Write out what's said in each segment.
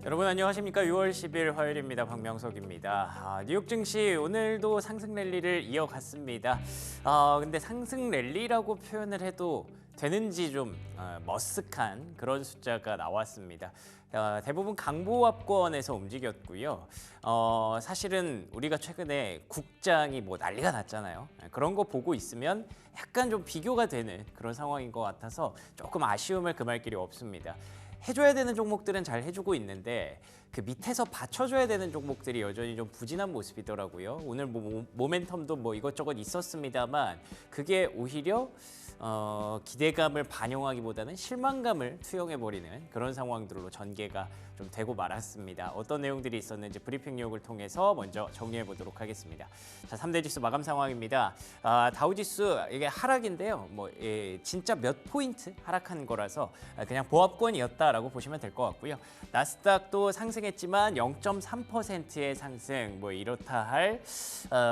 여러분 안녕하십니까? 6월 10일 화요일입니다. 박명석입니다. 뉴욕 증시 오늘도 상승 랠리를 이어갔습니다. 근데 상승 랠리라고 표현을 해도 되는지 좀 머쓱한 그런 숫자가 나왔습니다. 대부분 강보합권에서 움직였고요. 사실은 우리가 최근에 국장이 뭐 난리가 났잖아요. 그런 거 보고 있으면 약간 좀 비교가 되는 그런 상황인 것 같아서 조금 아쉬움을 금할 길이 없습니다. 해줘야 되는 종목들은 잘 해주고 있는데 그 밑에서 받쳐줘야 되는 종목들이 여전히 좀 부진한 모습이더라고요. 오늘 뭐 모멘텀도 뭐 이것저것 있었습니다만 그게 오히려 기대감을 반영하기보다는 실망감을 투영해버리는 그런 상황들로 전개가 좀 되고 말았습니다. 어떤 내용들이 있었는지 브리핑 내용을 통해서 먼저 정리해 보도록 하겠습니다. 자, 3대 지수 마감 상황입니다. 다우지수 이게 하락인데요. 진짜 몇 포인트 하락한 거라서 그냥 보합권이었다라고 보시면 될 것 같고요. 나스닥도 상승했지만 0.3%의 상승, 뭐 이렇다 할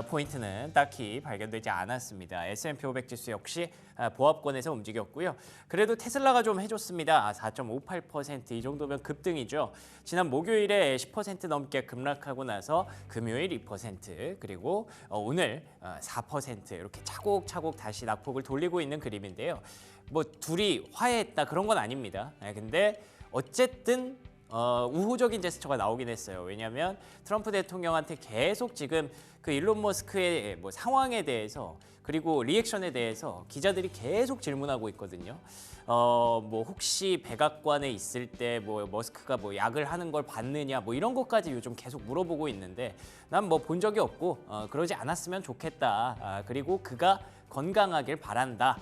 포인트는 딱히 발견되지 않았습니다. S&P 500 지수 역시 보합권에서 움직였고요. 그래도 테슬라가 좀 해줬습니다. 4.58%, 이 정도면 급등이죠. 지난 목요일에 10% 넘게 급락하고 나서 금요일 2%, 그리고 오늘 4% 이렇게 차곡차곡 다시 낙폭을 돌리고 있는 그림인데요. 뭐 둘이 화해했다 그런 건 아닙니다. 근데 어쨌든 우호적인 제스처가 나오긴 했어요. 왜냐하면 트럼프 대통령한테 계속 지금 그 일론 머스크의 뭐 상황에 대해서 그리고 리액션에 대해서 기자들이 계속 질문하고 있거든요. 뭐 혹시 백악관에 있을 때 뭐 머스크가 뭐 약을 하는 걸 봤느냐 뭐 이런 것까지 요즘 계속 물어보고 있는데 난 뭐 본 적이 없고 그러지 않았으면 좋겠다. 그리고 그가 건강하길 바란다.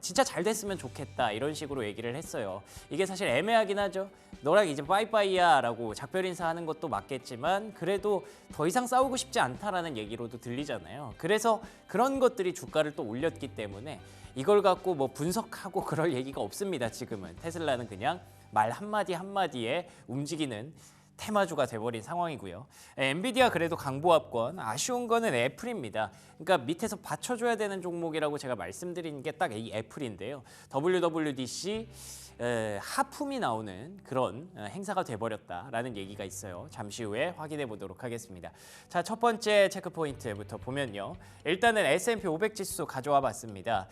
진짜 잘 됐으면 좋겠다 이런 식으로 얘기를 했어요. 이게 사실 애매하긴 하죠. 너랑 이제 빠이빠이야 라고 작별 인사하는 것도 맞겠지만 그래도 더 이상 싸우고 싶지 않다라는 얘기로도 들리잖아요. 그래서 그런 것들이 주가를 또 올렸기 때문에 이걸 갖고 뭐 분석하고 그럴 얘기가 없습니다. 지금은 테슬라는 그냥 말 한마디 한마디에 움직이는 테마주가 돼버린 상황이고요. 엔비디아 그래도 강보합권, 아쉬운 거는 애플입니다. 그러니까 밑에서 받쳐줘야 되는 종목이라고 제가 말씀드린 게 딱 이 애플인데요. WWDC 하품이 나오는 그런 행사가 돼버렸다라는 얘기가 있어요. 잠시 후에 확인해 보도록 하겠습니다. 자, 첫 번째 체크 포인트부터 보면요. 일단은 S&P 500 지수 가져와 봤습니다.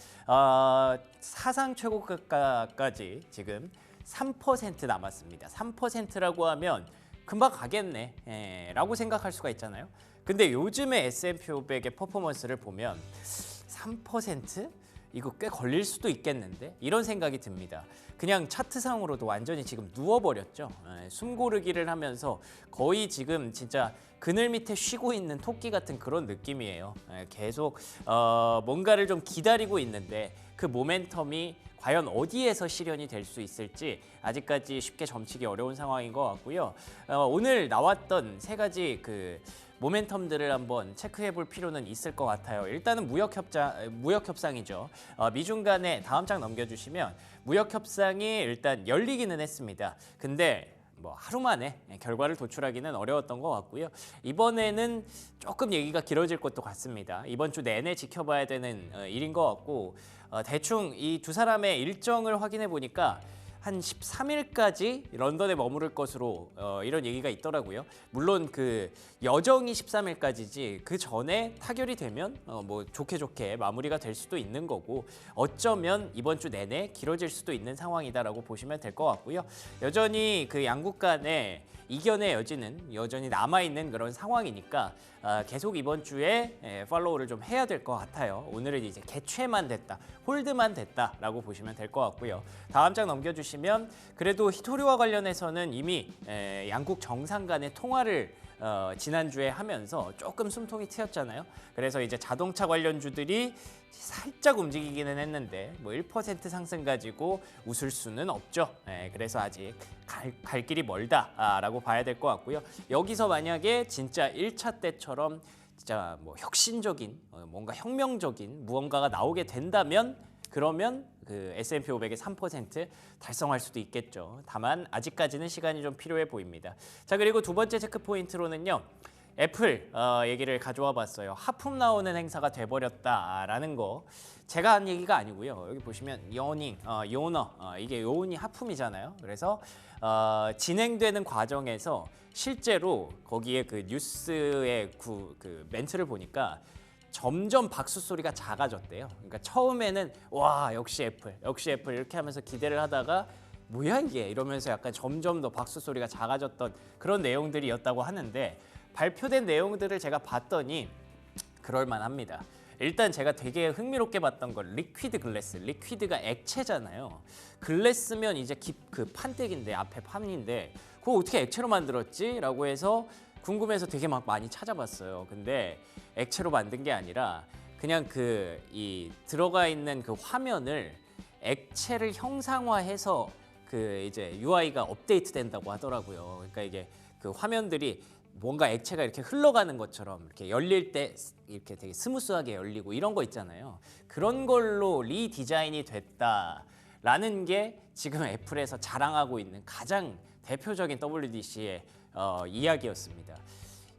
사상 최고가까지 지금 3% 남았습니다. 3%라고 하면 금방 가겠네 라고 생각할 수가 있잖아요. 근데 요즘에 S&P 500의 퍼포먼스를 보면 3%? 이거 꽤 걸릴 수도 있겠는데? 이런 생각이 듭니다. 그냥 차트상으로도 완전히 지금 누워버렸죠. 숨 고르기를 하면서 거의 지금 진짜 그늘 밑에 쉬고 있는 토끼 같은 그런 느낌이에요. 계속 뭔가를 좀 기다리고 있는데 그 모멘텀이 과연 어디에서 실현이 될 수 있을지 아직까지 쉽게 점치기 어려운 상황인 것 같고요. 오늘 나왔던 세 가지 그 모멘텀들을 한번 체크해 볼 필요는 있을 것 같아요. 일단은 무역 협상이죠. 미중 간에 다음 장 넘겨주시면 무역 협상이 일단 열리기는 했습니다. 근데 뭐 하루 만에 결과를 도출하기는 어려웠던 것 같고요. 이번에는 조금 얘기가 길어질 것도 같습니다. 이번 주 내내 지켜봐야 되는 일인 것 같고 대충 이 두 사람의 일정을 확인해 보니까 한 13일까지 런던에 머무를 것으로 이런 얘기가 있더라고요. 물론 그 여정이 13일까지지 그 전에 타결이 되면 뭐 좋게 마무리가 될 수도 있는 거고 어쩌면 이번 주 내내 길어질 수도 있는 상황이다라고 보시면 될 것 같고요. 여전히 그 양국 간의 이견의 여지는 여전히 남아있는 그런 상황이니까 계속 이번 주에 팔로우를 좀 해야 될 것 같아요. 오늘은 이제 개최만 됐다, 홀드만 됐다라고 보시면 될 것 같고요. 다음 장 넘겨주시면 그래도 히토리와 관련해서는 이미 양국 정상 간의 통화를 지난주에 하면서 조금 숨통이 트였잖아요. 그래서 이제 자동차 관련주들이 살짝 움직이기는 했는데 뭐 1% 상승 가지고 웃을 수는 없죠. 그래서 아직 갈 길이 멀다라고 봐야 될 것 같고요. 여기서 만약에 진짜 1차 때처럼 진짜 뭐 혁신적인 뭔가 혁명적인 무언가가 나오게 된다면 그러면 그 S&P 500의 3% 달성할 수도 있겠죠. 다만 아직까지는 시간이 좀 필요해 보입니다. 자, 그리고 두 번째 체크 포인트로는요. 애플 얘기를 가져와 봤어요. 하품 나오는 행사가 돼버렸다라는 거. 제가 한 얘기가 아니고요. 여기 보시면 요너 이게 요운이 하품이잖아요. 그래서 진행되는 과정에서 실제로 거기에 그 뉴스의 그 멘트를 보니까 점점 박수 소리가 작아졌대요. 그러니까 처음에는 와 역시 애플 이렇게 하면서 기대를 하다가 뭐야 이게 이러면서 약간 점점 더 박수 소리가 작아졌던 그런 내용들이었다고 하는데 발표된 내용들을 제가 봤더니 그럴만합니다. 일단 제가 되게 흥미롭게 봤던 건 리퀴드 글래스. 리퀴드가 액체잖아요. 글래스면 이제 그 판때기인데 앞에 판인데 그거 어떻게 액체로 만들었지? 라고 해서 궁금해서 되게 막 많이 찾아봤어요. 근데 액체로 만든 게 아니라 그냥 이 들어가 있는 그 화면을 액체를 형상화해서 그 이제 UI가 업데이트 된다고 하더라고요. 그러니까 이게 그 화면들이 뭔가 액체가 이렇게 흘러가는 것처럼 이렇게 열릴 때 이렇게 되게 스무스하게 열리고 이런 거 있잖아요. 그런 걸로 리디자인이 됐다라는 게 지금 애플에서 자랑하고 있는 가장 대표적인 WDC의 이야기였습니다.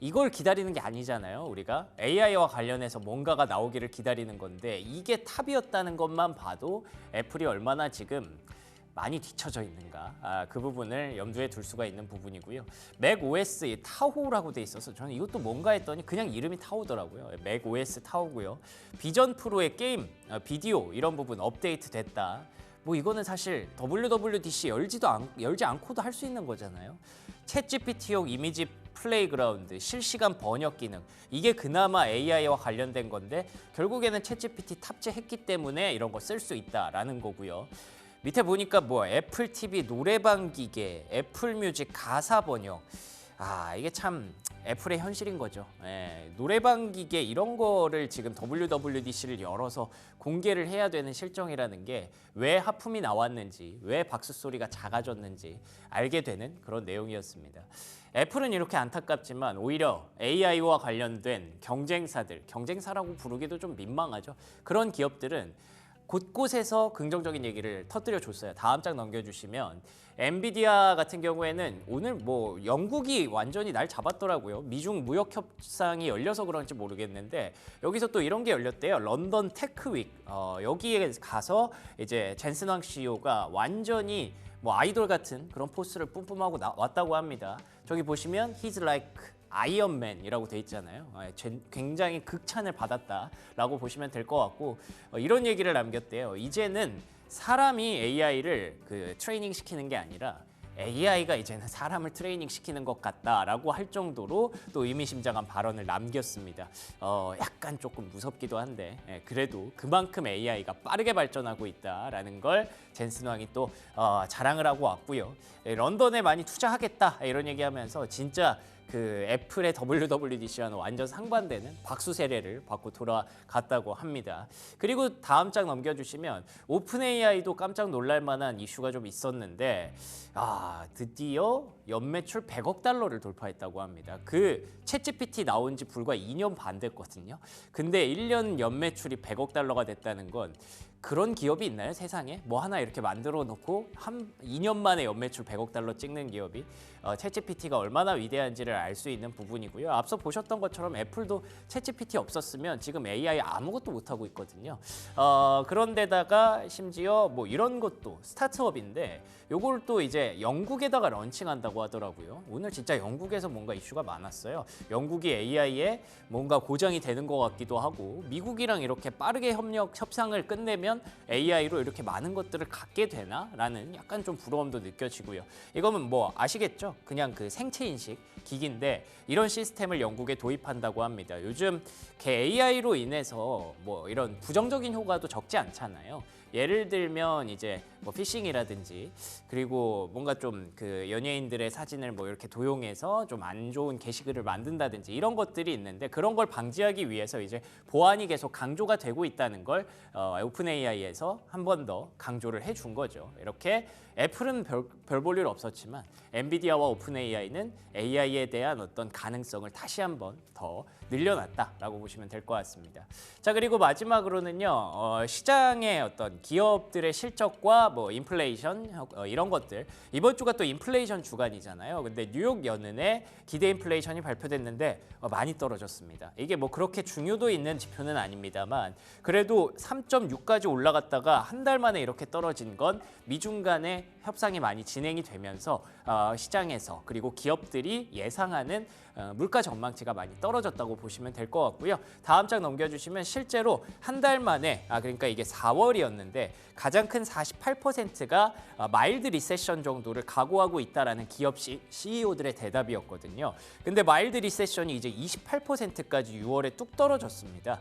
이걸 기다리는 게 아니잖아요. 우리가 AI와 관련해서 뭔가가 나오기를 기다리는 건데 이게 탑이었다는 것만 봐도 애플이 얼마나 지금 많이 뒤처져 있는가 그 부분을 염두에 둘 수가 있는 부분이고요. 맥 OS 타호라고 돼 있어서 저는 이것도 뭔가 했더니 그냥 이름이 타호더라고요. 맥 OS 타호고요. 비전 프로의 게임, 비디오 이런 부분 업데이트 됐다. 뭐 이거는 사실 WWDC 열지 않고도 할 수 있는 거잖아요. 챗 GPT용 이미지 플레이그라운드, 실시간 번역 기능 이게 그나마 AI와 관련된 건데 결국에는 챗 GPT 탑재했기 때문에 이런 거 쓸 수 있다라는 거고요. 밑에 보니까 뭐 애플 TV 노래방 기계, 애플 뮤직 가사 번역. 이게 참 애플의 현실인 거죠. 노래방 기계 이런 거를 지금 WWDC를 열어서 공개를 해야 되는 실정이라는 게 왜 하품이 나왔는지, 왜 박수 소리가 작아졌는지 알게 되는 그런 내용이었습니다. 애플은 이렇게 안타깝지만 오히려 AI와 관련된 경쟁사라고 부르기도 좀 민망하죠. 그런 기업들은 곳곳에서 긍정적인 얘기를 터뜨려 줬어요. 다음 장 넘겨주시면 엔비디아 같은 경우에는 오늘 뭐 영국이 완전히 날 잡았더라고요. 미중 무역 협상이 열려서 그런지 모르겠는데 여기서 또 이런 게 열렸대요. 런던 테크윅 여기에 가서 이제 젠슨 황 CEO가 완전히 뭐 아이돌 같은 그런 포스를 뿜뿜하고 왔다고 합니다. 저기 보시면 He's like 아이언맨이라고 돼 있잖아요. 굉장히 극찬을 받았다라고 보시면 될 것 같고 이런 얘기를 남겼대요. 이제는 사람이 AI를 트레이닝 시키는 게 아니라 AI가 이제는 사람을 트레이닝 시키는 것 같다라고 할 정도로 또 의미심장한 발언을 남겼습니다. 약간 조금 무섭기도 한데 그래도 그만큼 AI가 빠르게 발전하고 있다라는 걸 젠슨 왕이 또 자랑을 하고 왔고요. 런던에 많이 투자하겠다 이런 얘기하면서 진짜 그 애플의 WWDC와는 완전 상반되는 박수 세례를 받고 돌아갔다고 합니다. 그리고 다음 장 넘겨주시면 오픈 AI도 깜짝 놀랄 만한 이슈가 좀 있었는데 드디어 연매출 100억 달러를 돌파했다고 합니다. 그 챗GPT 나온 지 불과 2년 반 됐거든요. 근데 1년 연매출이 100억 달러가 됐다는 건 그런 기업이 있나요, 세상에? 뭐 하나 이렇게 만들어 놓고 2년 만에 연매출 100억 달러 찍는 기업이 챗GPT가 얼마나 위대한지를 알 수 있는 부분이고요. 앞서 보셨던 것처럼 애플도 챗GPT 없었으면 지금 AI 아무것도 못하고 있거든요. 그런데다가 심지어 뭐 이런 것도 스타트업인데 요걸 또 이제 영국에다가 런칭한다고 하더라고요. 오늘 진짜 영국에서 뭔가 이슈가 많았어요. 영국이 AI에 뭔가 고정이 되는 것 같기도 하고 미국이랑 이렇게 빠르게 협상을 끝내면 AI로 이렇게 많은 것들을 갖게 되나? 라는 약간 좀 부러움도 느껴지고요. 이거는 뭐 아시겠죠? 그냥 그 생체인식 기기인데 이런 시스템을 영국에 도입한다고 합니다. 요즘 AI로 인해서 뭐 이런 부정적인 효과도 적지 않잖아요. 예를 들면 이제 뭐 피싱이라든지 그리고 뭔가 좀 그 연예인들의 사진을 뭐 이렇게 도용해서 좀 안 좋은 게시글을 만든다든지 이런 것들이 있는데 그런 걸 방지하기 위해서 이제 보안이 계속 강조가 되고 있다는 걸 오픈 AI에서 한 번 더 강조를 해준 거죠. 이렇게 애플은 별 볼 일 없었지만 엔비디아와 오픈 AI는 AI에 대한 어떤 가능성을 다시 한번 더 늘려놨다라고 보시면 될 것 같습니다. 자, 그리고 마지막으로는요, 시장의 어떤 기업들의 실적과 뭐 인플레이션 이런 것들, 이번 주가 또 인플레이션 주간이잖아요. 근데 뉴욕 연은의 기대 인플레이션이 발표됐는데 많이 떨어졌습니다. 이게 뭐 그렇게 중요도 있는 지표는 아닙니다만 그래도 3.6까지 올라갔다가 한 달 만에 이렇게 떨어진 건 미중 간의 협상이 많이 진행이 되면서 시장에서 그리고 기업들이 예상하는 물가 전망치가 많이 떨어졌다고 보시면 될 것 같고요. 다음 장 넘겨주시면 실제로 한 달 만에 그러니까 이게 4월이었는데 가장 큰 48%가 마일드 리세션 정도를 각오하고 있다라는 기업 CEO들의 대답이었거든요. 근데 마일드 리세션이 이제 28%까지 6월에 뚝 떨어졌습니다.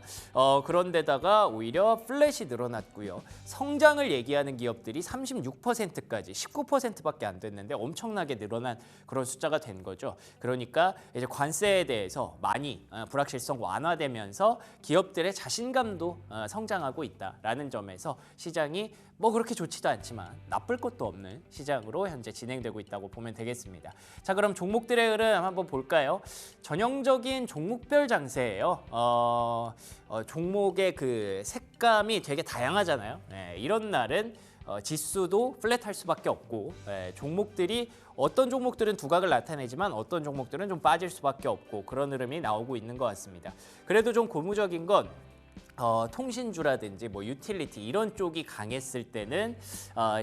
그런데다가 오히려 플랫이 늘어났고요. 성장을 얘기하는 기업들이 36%까지 19%밖에 안 됐는데 엄청나게 늘어난 그런 숫자가 된 거죠. 그러니까 이제 관세에 대해서 많이 불확실성 완화되면서 기업들의 자신감도 성장하고 있다라는 점에서 시장이 뭐 그렇게 좋지도 않지만 나쁠 것도 없는 시장으로 현재 진행되고 있다고 보면 되겠습니다. 자, 그럼 종목들의 흐름 한번 볼까요? 전형적인 종목별 장세예요. 종목의 그 색감이 되게 다양하잖아요. 네, 이런 날은 지수도 플랫할 수밖에 없고 종목들이 어떤 종목들은 두각을 나타내지만 어떤 종목들은 좀 빠질 수밖에 없고 그런 흐름이 나오고 있는 것 같습니다. 그래도 좀 고무적인 건 통신주라든지 뭐 유틸리티 이런 쪽이 강했을 때는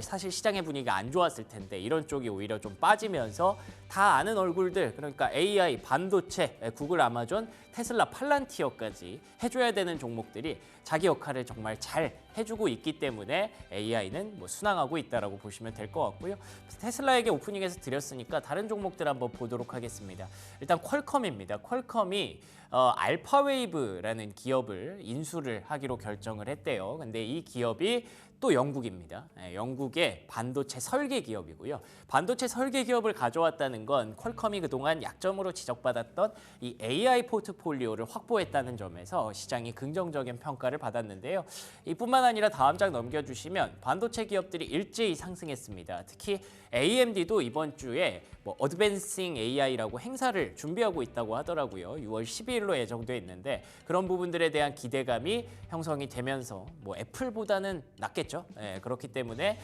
사실 시장의 분위기가 안 좋았을 텐데 이런 쪽이 오히려 좀 빠지면서 다 아는 얼굴들 그러니까 AI, 반도체, 구글, 아마존, 테슬라, 팔란티어까지 해줘야 되는 종목들이 자기 역할을 정말 잘 해주고 있기 때문에 AI는 뭐 순항하고 있다라고 보시면 될 것 같고요. 테슬라에게 오프닝에서 드렸으니까 다른 종목들 한번 보도록 하겠습니다. 일단 퀄컴입니다. 퀄컴이 알파웨이브라는 기업을 인수를 하기로 결정을 했대요. 근데 이 기업이 또 영국입니다. 영국의 반도체 설계 기업이고요. 반도체 설계 기업을 가져왔다는 건 퀄컴이 그동안 약점으로 지적받았던 이 AI 포트폴리오를 확보했다는 점에서 시장이 긍정적인 평가를 받았는데요. 이뿐만 아니라 다음 장 넘겨주시면 반도체 기업들이 일제히 상승했습니다. 특히 AMD도 이번 주에 뭐 어드밴싱 AI라고 행사를 준비하고 있다고 하더라고요. 6월 12일로 예정돼 있는데 그런 부분들에 대한 기대감이 형성이 되면서 뭐 애플보다는 낫겠죠. 그렇기 때문에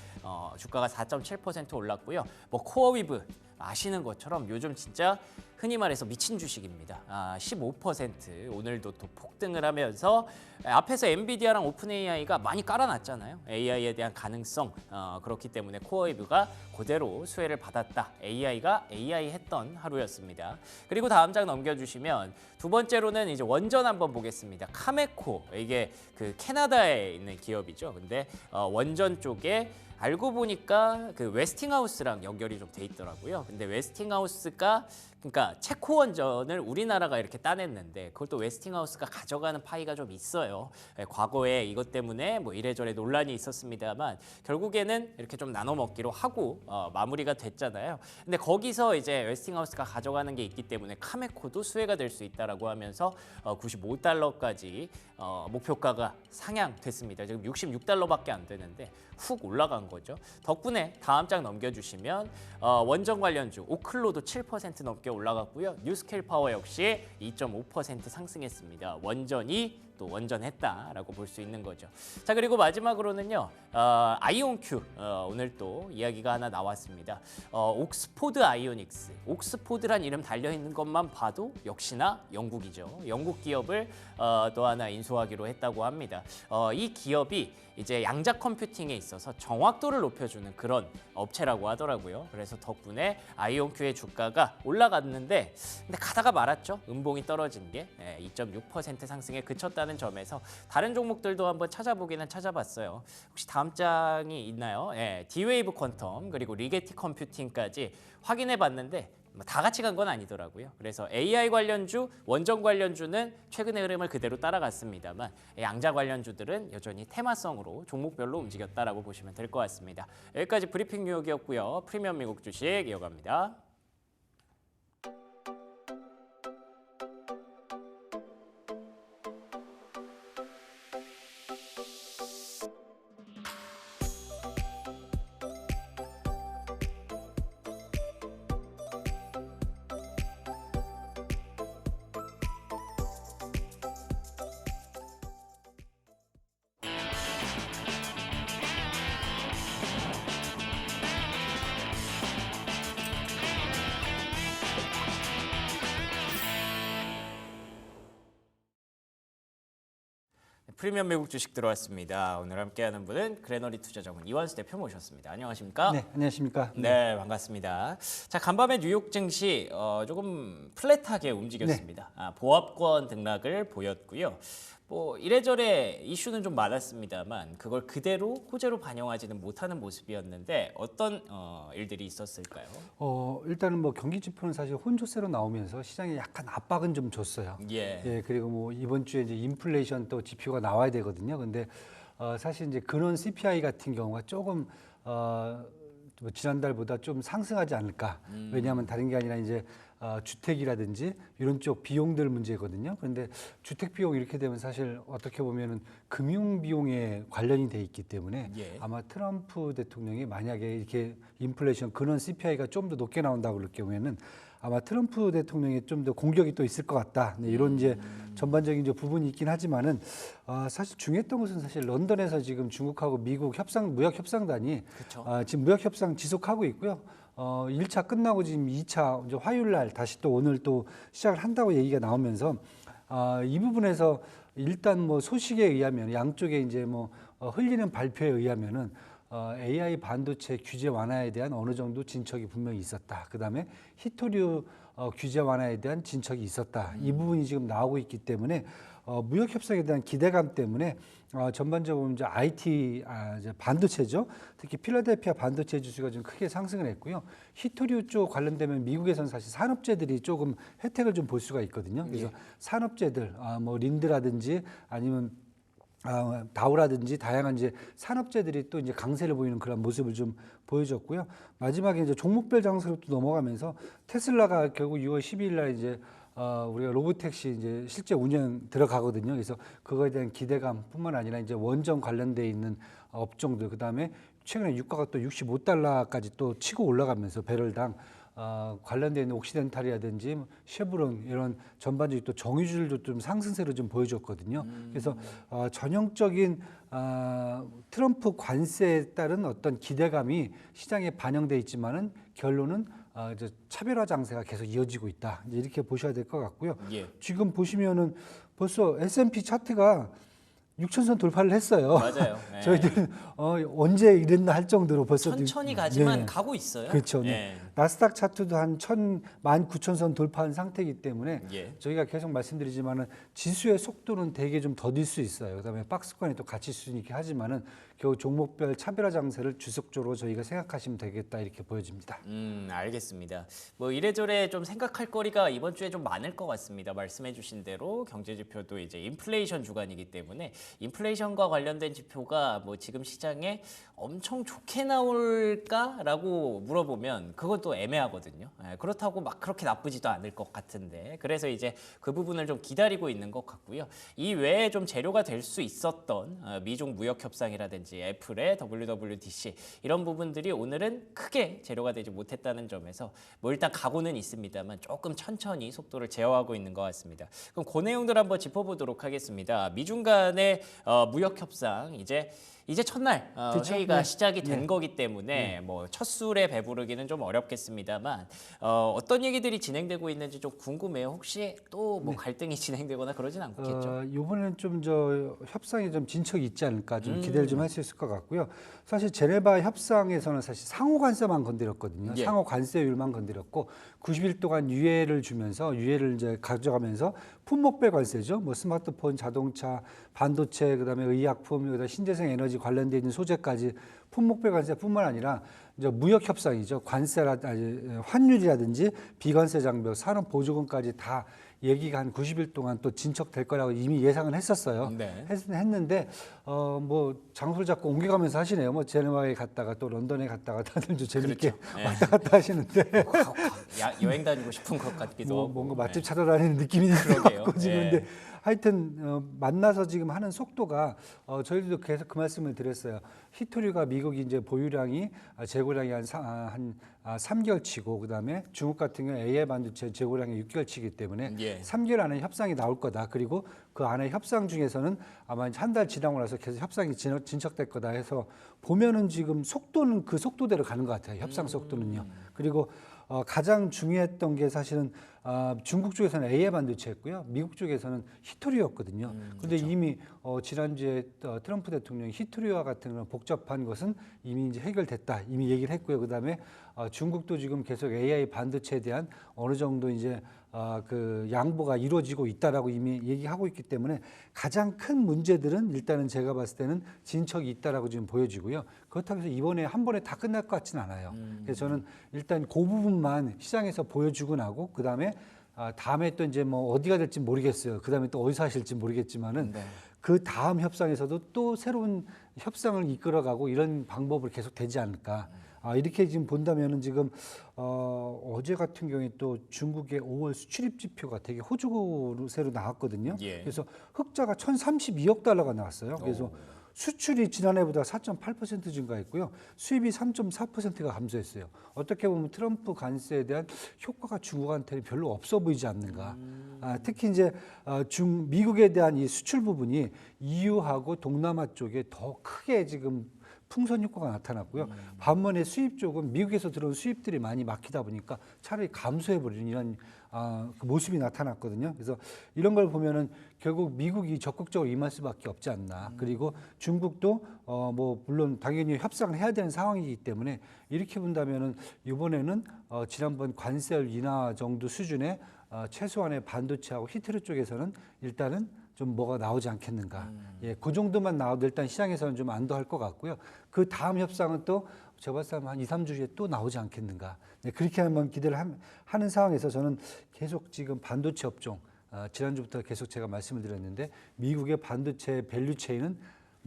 주가가 4.7% 올랐고요. 뭐 코어위브 아시는 것처럼 요즘 진짜 흔히 말해서 미친 주식입니다. 15% 오늘도 또 폭등을 하면서 앞에서 엔비디아랑 오픈 AI가 많이 깔아놨잖아요. AI에 대한 가능성 그렇기 때문에 코어웨이브가 그대로 수혜를 받았다. AI가 AI 했던 하루였습니다. 그리고 다음 장 넘겨주시면 두 번째로는 이제 원전 한번 보겠습니다. 카메코 이게 그 캐나다에 있는 기업이죠. 근데 원전 쪽에 알고 보니까 그 웨스팅하우스랑 연결이 좀 돼 있더라고요. 근데 웨스팅하우스가 그러니까 체코 원전을 우리나라가 이렇게 따냈는데 그걸 또 웨스팅하우스가 가져가는 파이가 좀 있어요. 과거에 이것 때문에 뭐 이래저래 논란이 있었습니다만 결국에는 이렇게 좀 나눠 먹기로 하고 마무리가 됐잖아요. 근데 거기서 이제 웨스팅하우스가 가져가는 게 있기 때문에 카메코도 수혜가 될 수 있다라고 하면서 95달러까지 목표가가 상향됐습니다. 지금 66달러밖에 안 되는데 훅 올라간 거죠. 덕분에 다음 장 넘겨주시면 원전 관련주 오클로도 7% 넘게 올라갔고요. 뉴스케일 파워 역시 2.5% 상승했습니다. 원전이 또 원전했다라고 볼 수 있는 거죠. 자, 그리고 마지막으로는요. 아이온큐 오늘 또 이야기가 하나 나왔습니다. 옥스포드 아이오닉스. 옥스포드란 이름 달려있는 것만 봐도 역시나 영국이죠. 영국 기업을 또 하나 인수하기로 했다고 합니다. 이 기업이 이제 양자 컴퓨팅에 있어서 정확도를 높여주는 그런 업체라고 하더라고요. 그래서 덕분에 아이온큐의 주가가 올라갔는데 근데 가다가 말았죠. 음봉이 떨어진 게 2.6% 상승에 그쳤다는 점에서 다른 종목들도 한번 찾아보기는 찾아봤어요. 혹시 다음 장이 있나요? D-Wave 퀀텀 그리고 리게티 컴퓨팅까지 확인해 봤는데 다 같이 간 건 아니더라고요. 그래서 AI 관련주, 원전 관련주는 최근의 흐름을 그대로 따라갔습니다만 양자 관련주들은 여전히 테마성으로 종목별로 움직였다라고 보시면 될 것 같습니다. 여기까지 브리핑 뉴욕이었고요. 프리미엄 미국 주식 이어갑니다. 프리미엄 미국 주식 들어왔습니다. 오늘 함께하는 분은 그레너리 투자자문 이완수 대표 모셨습니다. 안녕하십니까? 네, 안녕하십니까? 네, 반갑습니다. 자, 간밤에 뉴욕 증시 조금 플랫하게 움직였습니다. 보합권 등락을 보였고요. 뭐 이래저래 이슈는 좀 많았습니다만 그걸 그대로 호재로 반영하지는 못하는 모습이었는데 어떤 일들이 있었을까요? 일단은 뭐 경기 지표는 사실 혼조세로 나오면서 시장에 약간 압박은 좀 줬어요. 예. 그리고 뭐 이번 주에 이제 인플레이션 또 지표가 나와야 되거든요. 근데 사실 이제 근원 CPI 같은 경우가 조금 뭐 지난달보다 좀 상승하지 않을까. 왜냐하면 다른 게 아니라 이제 주택이라든지 이런 쪽 비용들 문제거든요. 그런데 주택 비용 이렇게 되면 사실 어떻게 보면은 금융 비용에 관련이 돼 있기 때문에 아마 트럼프 대통령이 만약에 이렇게 인플레이션 근원 CPI가 좀 더 높게 나온다고 그럴 경우에는 아마 트럼프 대통령이 좀 더 공격이 또 있을 것 같다. 이런 이제 전반적인 이제 부분이 있긴 하지만은 사실 중요했던 것은 사실 런던에서 지금 중국하고 미국 무역 협상단이 지금 무역 협상 지속하고 있고요. 1차 끝나고 지금 2차 이제 화요일 날 다시 또 오늘 또 시작을 한다고 얘기가 나오면서 이 부분에서 일단 뭐 소식에 의하면 양쪽에 이제 뭐 흘리는 발표에 의하면은 AI 반도체 규제 완화에 대한 어느 정도 진척이 분명히 있었다. 그다음에 히토류 규제 완화에 대한 진척이 있었다. 이 부분이 지금 나오고 있기 때문에 무역 협상에 대한 기대감 때문에 전반적으로 이제 이제 반도체죠. 특히 필라델피아 반도체 지수가 좀 크게 상승을 했고요. 히토류 쪽 관련되면 미국에서는 사실 산업재들이 조금 혜택을 좀 볼 수가 있거든요. 그래서 산업재들, 뭐 린드라든지 아니면 다우라든지 다양한 이제 산업재들이 또 이제 강세를 보이는 그런 모습을 좀 보여줬고요. 마지막에 이제 종목별 장세로 또 넘어가면서 테슬라가 결국 6월 12일 날 이제 우리가 로보택시 이제 실제 운영 들어가거든요. 그래서 그거에 대한 기대감뿐만 아니라 이제 원전 관련돼 있는 업종들, 그다음에 최근에 유가가 또 65달러까지 또 치고 올라가면서 배럴당 관련돼 있는 옥시덴탈이라든지 쉐브론 이런 전반적인 또 정유주들도 좀 상승세로 좀 보여줬거든요. 그래서 전형적인 트럼프 관세에 따른 어떤 기대감이 시장에 반영돼 있지만은 결론은 이제 차별화 장세가 계속 이어지고 있다. 이제 이렇게 보셔야 될 것 같고요. 지금 보시면은 벌써 S&P 차트가 6,000선 돌파를 했어요. 맞아요. 저희들은 언제 이랬나 할 정도로 벌써 천천히 가지만 가고 있어요. 그렇죠. 나스닥 차트도 한 19,000선 돌파한 상태이기 때문에 저희가 계속 말씀드리지만은 지수의 속도는 되게 좀 더딜 수 있어요. 그다음에 박스권이 또 갇힐 수 있긴 하지만은 겨우 종목별 차별화 장세를 주석적으로 저희가 생각하시면 되겠다 이렇게 보여집니다. 알겠습니다. 뭐 이래저래 좀 생각할 거리가 이번 주에 좀 많을 것 같습니다. 말씀해주신 대로 경제 지표도 이제 인플레이션 주간이기 때문에 인플레이션과 관련된 지표가 뭐 지금 시장에 엄청 좋게 나올까라고 물어보면 그것도 애매하거든요. 그렇다고 막 그렇게 나쁘지도 않을 것 같은데 그래서 이제 그 부분을 좀 기다리고 있는 것 같고요. 이 외에 좀 재료가 될 수 있었던 미중 무역 협상이라든지 애플의 WWDC 이런 부분들이 오늘은 크게 재료가 되지 못했다는 점에서 뭐 일단 각오는 있습니다만 조금 천천히 속도를 제어하고 있는 것 같습니다. 그럼 그 내용들 한번 짚어보도록 하겠습니다. 미중 간의 무역 협상 이제 첫날 회의가 시작이 된 거기 때문에 뭐 첫 술에 배부르기는 좀 어렵겠습니다만 어떤 얘기들이 진행되고 있는지 좀 궁금해요. 혹시 또 뭐 갈등이 진행되거나 그러진 않겠죠? 이번에는 좀 협상에 좀 진척이 있지 않을까 좀 기대를 좀 할 수 있을 것 같고요. 사실 제네바 협상에서는 사실 상호 관세만 건드렸거든요. 상호 관세율만 건드렸고 90일 동안 유예를 주면서 유예를 이제 가져가면서 품목별 관세죠. 뭐 스마트폰, 자동차, 반도체, 그다음에 의약품, 그다음에 신재생 에너지 관련돼 있는 소재까지 품목별 관세뿐만 아니라 이제 무역 협상이죠. 환율이라든지 비관세 장벽, 산업 보조금까지 다 얘기가 한 90일 동안 또 진척될 거라고 이미 예상을 했었어요. 했는데 뭐 장소를 자꾸 옮겨가면서 하시네요. 뭐 제네바에 갔다가 또 런던에 갔다가 다들 좀 재밌게 왔다 갔다 하시는데 여행 다니고 싶은 것 같기도 하고 뭔가 맛집 찾아다니는 느낌이 들고 지금 하여튼 만나서 지금 하는 속도가 저희들도 계속 그 말씀을 드렸어요. 히토류가 미국이 이제 보유량이 재고량이 한 3개월치고 그다음에 중국 같은 경우 AI 반도체 재고량이 6개월치이기 때문에 3개월 안에 협상이 나올 거다. 그리고 그 안에 협상 중에서는 아마 한 달 지나고 나서 계속 협상이 진척될 거다 해서 보면은 지금 속도는 그 속도대로 가는 것 같아요. 협상 속도는요. 그리고 가장 중요했던 게 사실은 중국 쪽에서는 AI 반도체였고요. 미국 쪽에서는 히토리였거든요. 그런데 그렇죠. 이미 지난주에 트럼프 대통령이 히토리와 같은 그런 복잡한 것은 이미 이제 해결됐다. 이미 얘기를 했고요. 그다음에 중국도 지금 계속 AI 반도체에 대한 어느 정도 이제 그 양보가 이루어지고 있다라고 이미 얘기하고 있기 때문에 가장 큰 문제들은 일단은 제가 봤을 때는 진척이 있다라고 지금 보여지고요. 그렇다고 해서 이번에 한 번에 다 끝날 것 같지는 않아요. 그래서 저는 일단 그 부분만 시장에서 보여주고 나고 그다음에 다음에 또 이제 뭐 어디가 될지 모르겠어요. 그다음에 또 어디서 하실지 모르겠지만은 네. 그 다음 협상에서도 또 새로운 협상을 이끌어가고 이런 방법을 계속 되지 않을까. 이렇게 지금 본다면은 지금 어제 같은 경우에 또 중국의 5월 수출입 지표가 되게 호주로새로 나왔거든요. 예. 그래서 흑자가 1,032억 달러가 나왔어요. 그래서 수출이 지난해보다 4.8% 증가했고요. 수입이 3.4%가 감소했어요. 어떻게 보면 트럼프 관세에 대한 효과가 중국한테는 별로 없어 보이지 않는가. 특히 이제 미국에 대한 이 수출 부분이 EU하고 동남아 쪽에 더 크게 지금 풍선 효과가 나타났고요. 반면에 수입 쪽은 미국에서 들어온 수입들이 많이 막히다 보니까 차라리 감소해버리는 이런 그 모습이 나타났거든요. 그래서 이런 걸 보면은 결국 미국이 적극적으로 임할 수밖에 없지 않나. 그리고 중국도 뭐 물론 당연히 협상을 해야 되는 상황이기 때문에 이렇게 본다면은 이번에는 지난번 관세율 인하 정도 수준의 최소한의 반도체하고 히트리 쪽에서는 일단은 좀 뭐가 나오지 않겠는가. 예, 그 정도만 나와도 일단 시장에서는 좀 안도할 것 같고요. 그 다음 협상은 또 제가 봤을 때 한 2, 3주 뒤에 또 나오지 않겠는가. 네, 그렇게 한번 기대를 하는 상황에서 저는 계속 지금 반도체 업종, 지난주부터 계속 제가 말씀을 드렸는데 미국의 반도체 밸류체인은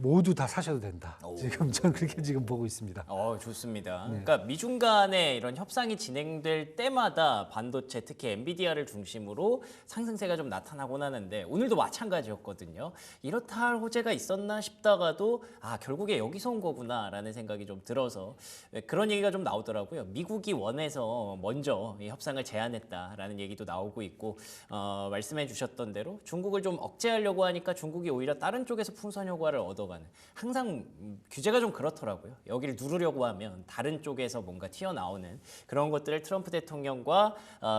모두 다 사셔도 된다. 지금 저는 그렇게 지금 보고 있습니다. 좋습니다. 네. 그러니까 미중 간에 이런 협상이 진행될 때마다 반도체, 특히 엔비디아를 중심으로 상승세가 좀 나타나곤 하는데 오늘도 마찬가지였거든요. 이렇다 할 호재가 있었나 싶다가도 결국에 여기서 온 거구나라는 생각이 좀 들어서 그런 얘기가 좀 나오더라고요. 미국이 원해서 먼저 이 협상을 제안했다라는 얘기도 나오고 있고 말씀해 주셨던 대로 중국을 좀 억제하려고 하니까 중국이 오히려 다른 쪽에서 풍선 효과를 얻어가는 항상 규제가 좀 그렇더라고요. 여기를 누르려고 하면 다른 쪽에서 뭔가 튀어나오는 그런 것들을 트럼프 대통령과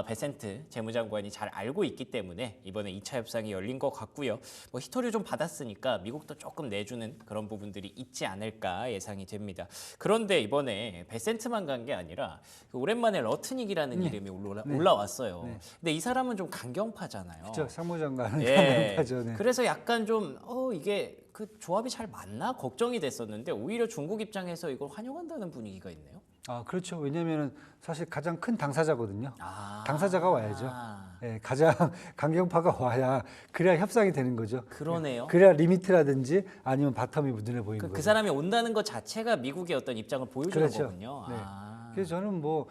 베센트 재무장관이 잘 알고 있기 때문에 이번에 2차 협상이 열린 것 같고요. 뭐 히토리 좀 받았으니까 미국도 조금 내주는 그런 부분들이 있지 않을까 예상이 됩니다. 그런데 이번에 베센트만 간 게 아니라 그 오랜만에 러트닉이라는 이름이 올라왔어요. 네. 근데 이 사람은 좀 강경파잖아요. 그렇죠. 상무장관은 예. 강경파죠. 네. 그래서 약간 좀 이게 그 조합이 잘 맞나 걱정이 됐었는데 오히려 중국 입장에서 이걸 환영한다는 분위기가 있네요. 그렇죠. 왜냐하면 사실 가장 큰 당사자거든요. 아. 당사자가 와야죠. 예, 가장 강경파가 와야 그래야 협상이 되는 거죠. 그러네요. 그래야 리미트라든지 아니면 바텀이 눈에 보이는 그 거죠. 사람이 온다는 것 자체가 미국의 어떤 입장을 보여주는 그렇죠. 거군요. 네. 아. 그래서 저는 뭐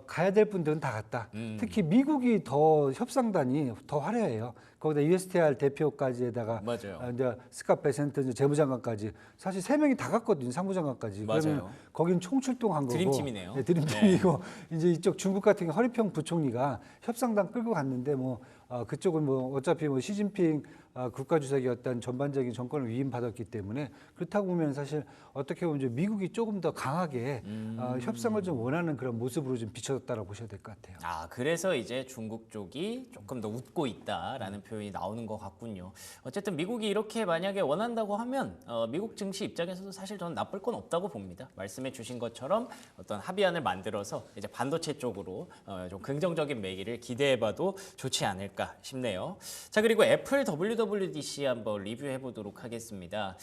가야 될 분들은 다 갔다. 음. 특히 미국이 더 협상단이 더 화려해요. 거기다 USTR 대표까지에다가 맞아요. 이제 스캇 베센트 이제 재무장관까지 사실 세 명이 다 갔거든요. 상무장관까지. 맞아요. 그러면 거긴 총출동한 거고. 드림팀이네요. 네, 드림팀이고 이제 이쪽 중국 같은 경우 허리평 부총리가 협상단 끌고 갔는데 뭐 그쪽은 뭐 어차피 뭐 시진핑 국가주석이 어떤 전반적인 정권을 위임받았기 때문에 그렇다고 보면 사실 어떻게 보면 이제 미국이 조금 더 강하게 협상을 좀 원하는 그런 모습으로 좀 비춰졌다고 보셔야 될 것 같아요. 그래서 이제 중국 쪽이 조금 더 웃고 있다라는 표현이 나오는 것 같군요. 어쨌든 미국이 이렇게 만약에 원한다고 하면 미국 증시 입장에서도 사실 저는 나쁠 건 없다고 봅니다. 말씀해 주신 것처럼 어떤 합의안을 만들어서 이제 반도체 쪽으로 좀 긍정적인 매기를 기대해봐도 좋지 않을까 싶네요. 자, 그리고 애플 WWDC 한번 리뷰해 보도록 하겠습니다.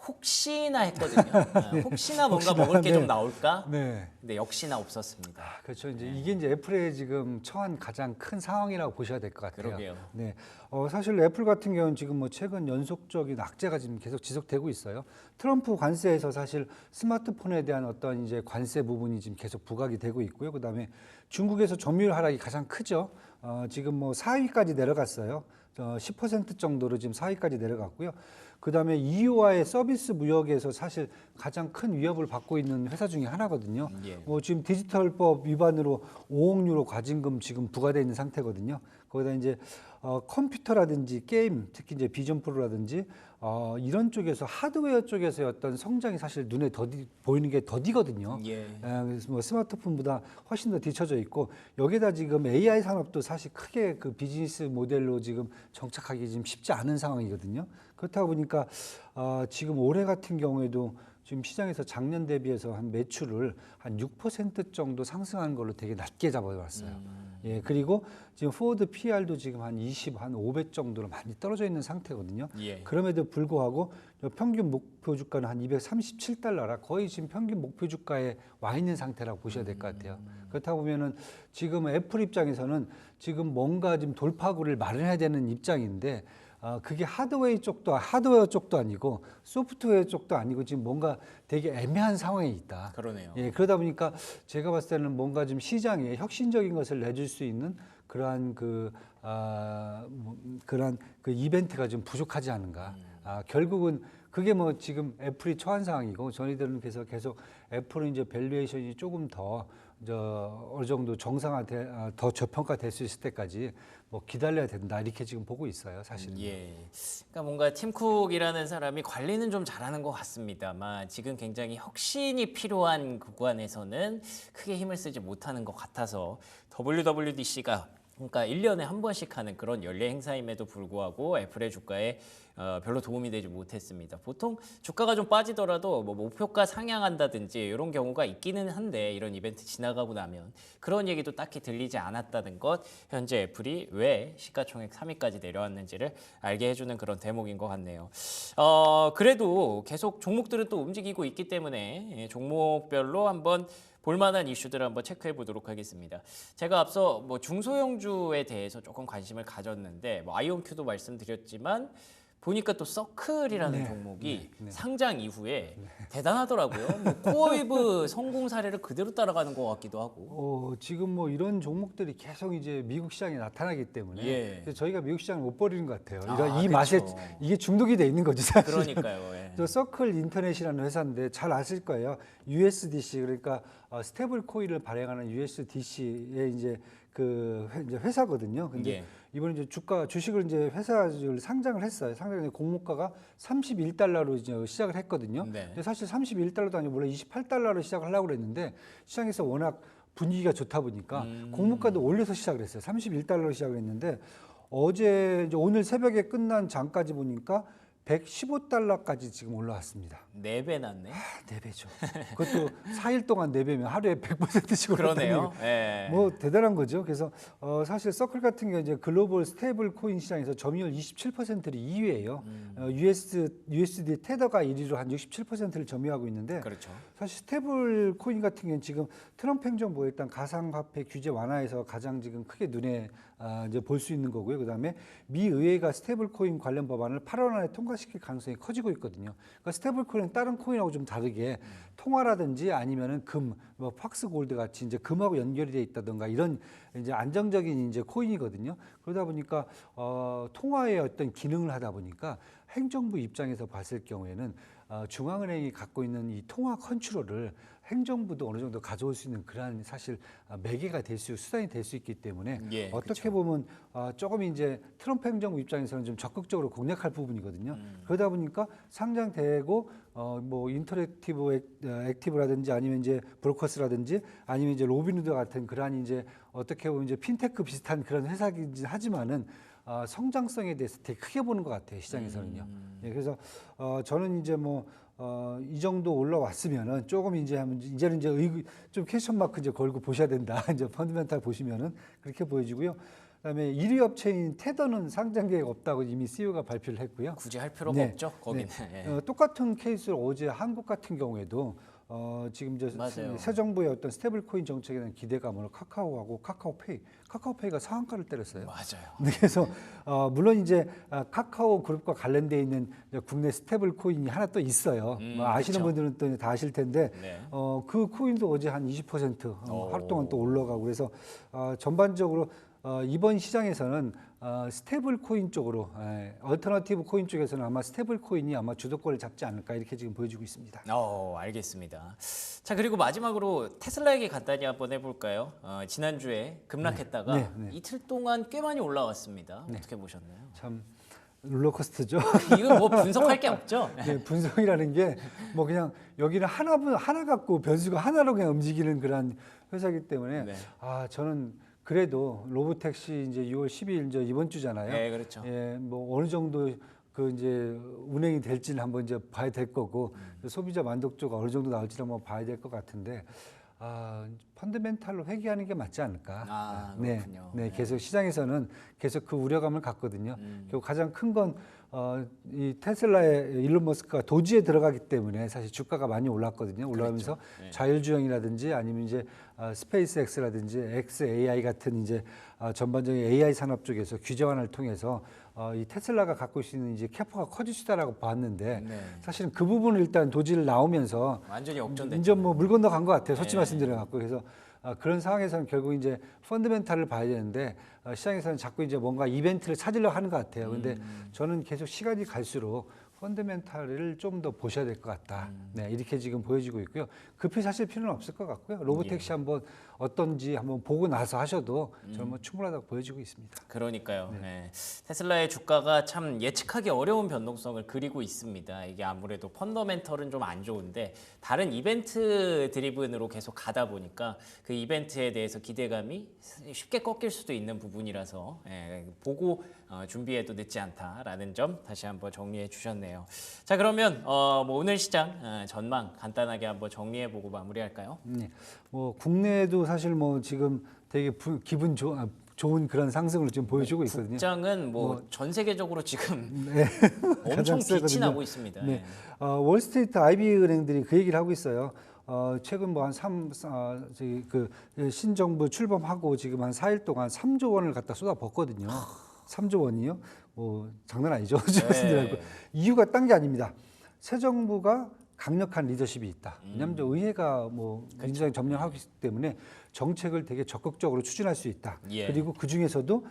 혹시나 했거든요. 혹시나 뭔가 먹을 게 좀 나올까? 네. 근데 역시나 없었습니다. 그렇죠. 이제 이게 이제 애플의 지금 처한 가장 큰 상황이라고 보셔야 될 것 같아요. 그러게요. 네. 사실 애플 같은 경우는 지금 뭐 최근 연속적인 악재가 지금 계속 지속되고 있어요. 트럼프 관세에서 사실 스마트폰에 대한 어떤 이제 관세 부분이 지금 계속 부각이 되고 있고요. 그다음에 중국에서 점유율 하락이 가장 크죠. 지금 뭐 4위까지 내려갔어요. 10% 정도로 지금 4위까지 내려갔고요. 그다음에 EU와의 서비스 무역에서 사실 가장 큰 위협을 받고 있는 회사 중에 하나거든요. 예. 뭐 지금 디지털법 위반으로 5억 유로 과징금 지금 부과되어 있는 상태거든요. 거기다 이제 컴퓨터라든지 게임, 특히 이제 비전 프로라든지 이런 쪽에서 하드웨어 쪽에서의 어떤 성장이 사실 눈에 보이는 게 더디거든요. 예. 그래서 뭐 스마트폰보다 훨씬 더 뒤쳐져 있고 여기다 지금 AI 산업도 사실 크게 그 비즈니스 모델로 지금 정착하기 지금 쉽지 않은 상황이거든요. 그렇다 보니까 지금 올해 같은 경우에도 지금 시장에서 작년 대비해서 한 매출을 한 6% 정도 상승한 걸로 되게 낮게 잡아왔어요. 예, 그리고 지금 포워드 PR도 지금 한 20, 한 5배 정도로 많이 떨어져 있는 상태거든요. 예. 그럼에도 불구하고 평균 목표 주가는 한 237달러라 거의 지금 평균 목표 주가에 와 있는 상태라고 보셔야 될 것 같아요. 그렇다 보면은 지금 애플 입장에서는 지금 뭔가 지금 돌파구를 마련해야 되는 입장인데 그게 하드웨어 쪽도 아니고 소프트웨어 쪽도 아니고 지금 뭔가 되게 애매한 상황에 있다. 그러네요. 예, 그러다 보니까 제가 봤을 때는 뭔가 좀 시장에 혁신적인 것을 내줄 수 있는 그러한 그러한 그 이벤트가 좀 부족하지 않은가. 결국은 그게 뭐 지금 애플이 처한 상황이고 저희들은 계속 애플은 이제 밸류에이션이 조금 더 어느 정도 정상화돼 더 저평가될 수 있을 때까지 뭐 기다려야 된다 이렇게 지금 보고 있어요, 사실은. 예. 그러니까 뭔가 팀 쿡이라는 사람이 관리는 좀 잘하는 것 같습니다만 지금 굉장히 혁신이 필요한 구간에서는 크게 힘을 쓰지 못하는 것 같아서 WWDC가 그러니까 1년에 한 번씩 하는 그런 연례 행사임에도 불구하고 애플의 주가에 별로 도움이 되지 못했습니다. 보통 주가가 좀 빠지더라도 뭐 목표가 상향한다든지 이런 경우가 있기는 한데 이런 이벤트 지나가고 나면 그런 얘기도 딱히 들리지 않았다는 것 현재 애플이 왜 시가총액 3위까지 내려왔는지를 알게 해주는 그런 대목인 것 같네요. 그래도 계속 종목들은 또 움직이고 있기 때문에 종목별로 한번 볼만한 이슈들을 한번 체크해 보도록 하겠습니다. 제가 앞서 뭐 중소형주에 대해서 조금 관심을 가졌는데 뭐 아이온큐도 말씀드렸지만 보니까 또 서클이라는 종목이 상장 이후에 대단하더라고요. 뭐 코어웨이브 성공 사례를 그대로 따라가는 것 같기도 하고. 지금 뭐 이런 종목들이 계속 이제 미국 시장에 나타나기 때문에 예. 그래서 저희가 미국 시장을 못 버리는 것 같아요. 이 그쵸. 맛에 이게 중독이 돼 있는 거죠, 사실. 그러니까요. 예. 저 서클 인터넷이라는 회사인데 잘 아실 거예요. USDC 그러니까 스테이블 코인을 발행하는 USDC의 이제 이제 회사거든요. 근데 예. 이번에 이제 주식을 이제 회사를 상장을 했어요. 상장에 공모가가 31달러로 이제 시작을 했거든요. 네. 근데 사실 31달러도 아니고 원래 28달러로 시작을 하려고 그랬는데 시장에서 워낙 분위기가 좋다 보니까 공모가도 올려서 시작을 했어요. 31달러로 시작을 했는데 오늘 새벽에 끝난 장까지 보니까 115달러까지 지금 올라왔습니다. 4배 났네. 4배죠. 그것도 4일 동안 4배면 하루에 100%씩 올랐다니 그러네요. 예. 뭐 대단한 거죠. 그래서 사실 서클 같은 경우 이제 글로벌 스테이블 코인 시장에서 점유율 27%를 2위예요. USD 테더가 1위로 한 67%를 점유하고 있는데 그렇죠. 사실 스테이블 코인 같은 경우는 지금 트럼프 행정부가 일단 가상화폐 규제 완화에서 가장 지금 크게 눈에 이제 볼 수 있는 거고요. 그다음에 미 의회가 스테이블 코인 관련 법안을 8월 안에 통과시킬 가능성이 커지고 있거든요. 그러니까 스테이블 코인은 다른 코인하고 좀 다르게 통화라든지 아니면은 뭐 팍스 골드 같이 이제 금하고 연결이 돼 있다든가 이런 이제 안정적인 이제 코인이거든요. 그러다 보니까 통화의 어떤 기능을 하다 보니까 행정부 입장에서 봤을 경우에는 중앙은행이 갖고 있는 이 통화 컨트롤을 행정부도 어느 정도 가져올 수 있는 그러한 사실 매개가 수단이 될 수 있기 때문에 예, 어떻게 보면 조금 이제 트럼프 행정부 입장에서는 좀 적극적으로 공략할 부분이거든요. 그러다 보니까 상장되고 뭐 인터랙티브 액티브라든지 아니면 이제 브로커스라든지 아니면 이제 로빈후드 같은 그러한 이제 어떻게 보면 이제 핀테크 비슷한 그런 회사이긴 하지만은 성장성에 대해서 되게 크게 보는 것 같아요, 시장에서는요. 예, 그래서 저는 이제 이 정도 올라왔으면은 조금 이제는 이제 좀 퀘스천 마크 이제 걸고 보셔야 된다. 이제 펀드멘탈 보시면은 그렇게 보여지고요. 그다음에 1위 업체인 테더는 상장 계획 없다고 이미 CEO가 발표를 했고요. 굳이 할 필요가 없죠. 거기는. 예. 똑같은 케이스를 어제 한국 같은 경우에도 지금 이제 맞아요. 새 정부의 어떤 스테이블 코인 정책에 대한 기대감으로 카카오하고 카카오페이가 상한가를 때렸어요. 맞아요. 네, 그래서 물론 이제 카카오 그룹과 관련돼 있는 국내 스테이블 코인이 하나 또 있어요. 뭐 아시는 그쵸. 분들은 또 다 아실 텐데 네. 그 코인도 어제 한 20% 하루 동안 또 올라가고 그래서 전반적으로 이번 시장에서는 스테이블 코인 쪽으로, 얼터너티브 코인 쪽에서는 아마 스테이블 코인이 아마 주도권을 잡지 않을까 이렇게 지금 보여지고 있습니다. 알겠습니다. 자, 그리고 마지막으로 테슬라 얘기 간단히 한번 해볼까요? 지난주에 급락했다가 네. 이틀 동안 꽤 많이 올라왔습니다. 어떻게 보셨나요? 참 롤러코스터죠. 이거 뭐 분석할 게 없죠? 네, 분석이라는 게 뭐 그냥 여기는 하나 갖고 변수가 하나로 그냥 움직이는 그런 회사이기 때문에 네. 저는 그래도 로보택시 이제 6월 12일 이제 이번 주잖아요. 네, 그렇죠. 예, 뭐 어느 정도 그 이제 운행이 될지는 한번 이제 봐야 될 거고 소비자 만족도가 어느 정도 나올지는 한번 봐야 될 것 같은데 펀더멘탈로 회귀하는 게 맞지 않을까. 그렇군요. 네, 계속 시장에서는 계속 그 우려감을 갖거든요. 결국 가장 큰 건 이 테슬라의 일론 머스크가 도지에 들어가기 때문에 사실 주가가 많이 올랐거든요. 올라가면서 그렇죠. 네. 자율주행이라든지 아니면 이제 스페이스X라든지 XAI 같은 이제 전반적인 AI 산업 쪽에서 규제 완화를 통해서 이 테슬라가 갖고 있는 이제 캐파가 커질 수 있다라고 봤는데 네. 사실은 그 부분을 일단 도지를 나오면서 완전히 역전됐죠. 이제 뭐 물 건너간 것 같아요. 솔직히 네. 말씀드려 갖고 그래서 그런 상황에서는 결국 이제 펀더멘탈을 봐야 되는데 시장에서는 자꾸 이제 뭔가 이벤트를 찾으려 하는 것 같아요. 근데 저는 계속 시간이 갈수록 펀더멘탈을 좀 더 보셔야 될 것 같다. 네, 이렇게 지금 보여지고 있고요. 급히 사실 필요는 없을 것 같고요. 로보택시 한번 어떤지 한번 보고 나서 하셔도 저는 뭐 충분하다고 보여지고 있습니다. 그러니까요. 네. 테슬라의 주가가 참 예측하기 어려운 변동성을 그리고 있습니다. 이게 아무래도 펀더멘털은 좀 안 좋은데 다른 이벤트 드리븐으로 계속 가다 보니까 그 이벤트에 대해서 기대감이 쉽게 꺾일 수도 있는 부분이라서 보고 준비해도 늦지 않다라는 점 다시 한번 정리해 주셨네요. 자, 그러면 뭐 오늘 시장 전망 간단하게 한번 정리해보고 마무리할까요? 네, 뭐 국내에도 사실 뭐 지금 되게 기분 좋은 그런 상승을 지금 보여주고 있거든요. 국장은 뭐 전 세계적으로 지금 네. 엄청 가장 빛이 세거든요. 나고 있습니다. 네. 월스트리트 IB 은행들이 그 얘기를 하고 있어요. 최근 뭐 한 그 신정부 출범하고 지금 한 4일 동안 3조 원을 갖다 쏟아붓거든요. 3조 원이요? 뭐 장난 아니죠. 네. 이유가 딴 게 아닙니다. 새 정부가 강력한 리더십이 있다. 왜냐하면 의회가 뭐 굉장히 점령하고 있기 때문에 정책을 되게 적극적으로 추진할 수 있다. 예. 그리고 그 중에서도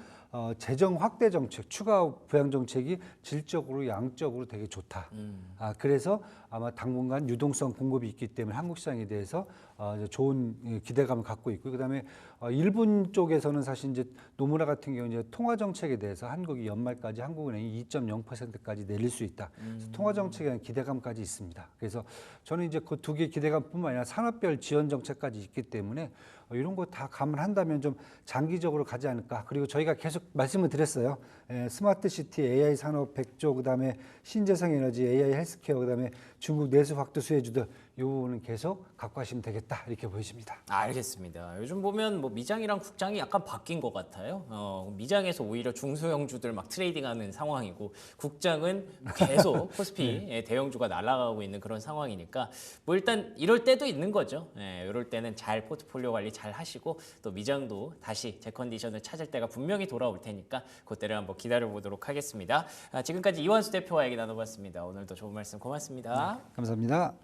재정 확대 정책, 추가 부양 정책이 질적으로 양적으로 되게 좋다. 그래서 아마 당분간 유동성 공급이 있기 때문에 한국 시장에 대해서 이제 좋은 기대감을 갖고 있고, 그다음에 일본 쪽에서는 사실 이제 노무라 같은 경우 이제 통화 정책에 대해서 한국이 연말까지 한국은행이 2.0%까지 내릴 수 있다. 그래서 통화 정책에 대한 기대감까지 있습니다. 그래서 저는 이제 그 두 개 기대감뿐만 아니라 산업별 지원 정책까지 있기 때문에 이런 거 다 감안한다면 좀 장기적으로 가지 않을까. 그리고 저희가 계속 말씀을 드렸어요. 스마트 시티, AI 산업 100조, 그다음에 신재생 에너지, AI 헬스케어, 그다음에 중국 내수 확대 수혜주들 이 부분은 계속 갖고 가시면 되겠다 이렇게 보여집니다. 알겠습니다. 요즘 보면 뭐 미장이랑 국장이 약간 바뀐 것 같아요. 미장에서 오히려 중소형주들 막 트레이딩하는 상황이고 국장은 계속 코스피 대형주가 날아가고 있는 그런 상황이니까 뭐 일단 이럴 때도 있는 거죠. 이럴 때는 잘 포트폴리오 관리 잘 하시고 또 미장도 다시 제 컨디션을 찾을 때가 분명히 돌아올 테니까 그때를 한번 기다려 보도록 하겠습니다. 지금까지 이완수 대표와 얘기 나눠봤습니다. 오늘도 좋은 말씀 고맙습니다. 감사합니다.